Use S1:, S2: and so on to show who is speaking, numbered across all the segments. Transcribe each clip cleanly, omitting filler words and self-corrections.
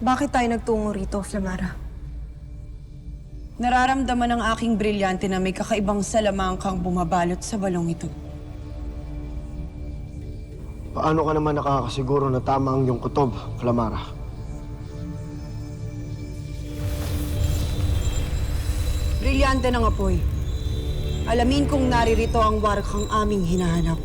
S1: Bakit tayo nagtungo rito, Flamara?
S2: Nararamdaman ng aking brilyante na may kakaibang salamangkang bumabalot sa balong ito.
S3: Paano ka naman nakakasiguro na tama ang iyong kutob, Flamara?
S2: Brilyante ng apoy. Alamin kung naririto ang warakang aming hinahanap.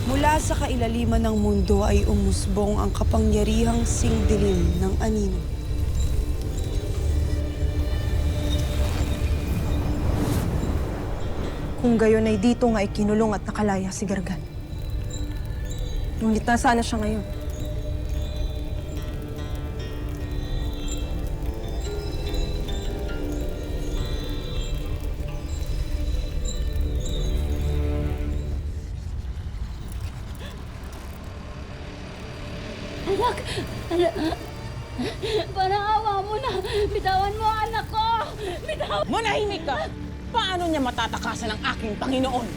S2: Mula sa kailaliman ng mundo ay umusbong ang kapangyarihang singdilim ng anino.
S1: Kung gayon ay dito nga ikinulong at nakalaya si Gargan. Ngunit nasaan na siya ngayon?
S4: Anak! Parang awa mo na! Bitawan mo ang anak ko! Bitawan!
S5: Manahimik ka! Paano niya matatakasan ang aking Panginoon?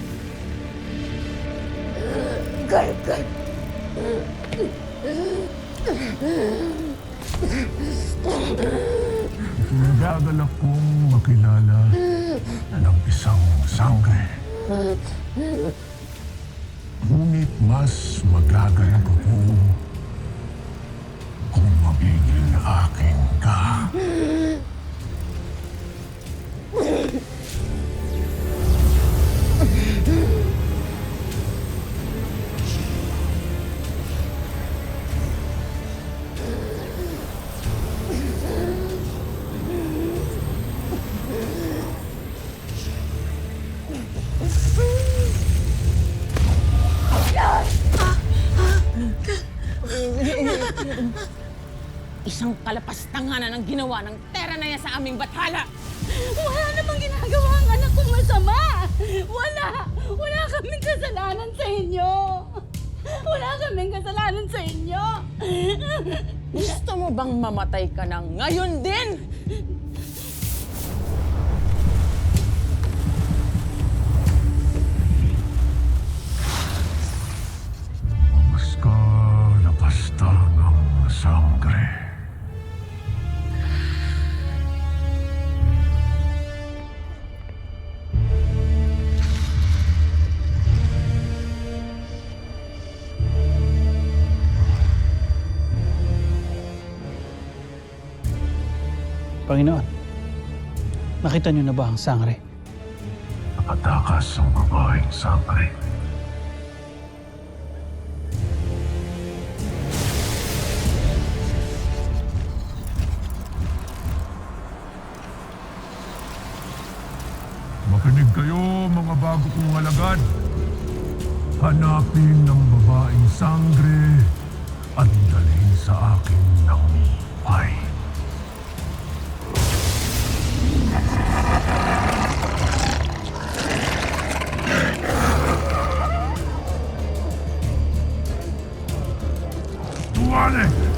S4: Gargan!
S6: Nagagalak kong makilala ng isang sangre. Ngunit mas magagalak ako kung magiging akin ka.
S5: Isang kalapastanganan ang ginawa ng Terra na yan sa aming bathala!
S4: Wala namang ginagawa ang anak kong masama! Wala! Wala kaming kasalanan sa inyo! Wala kaming kasalanan sa inyo!
S5: Gusto mo bang mamatay ka na ngayon din?
S6: Mas kalapastang ang sangre.
S7: Panginoon, nakita niyo na ba ang sangre?
S6: Nakatakas ang babaeng sangre. Makinig kayo, mga bago kong alagad. Hanapin ang babaeng sangre at dalhin sa akin ng buhay. Tuwalek!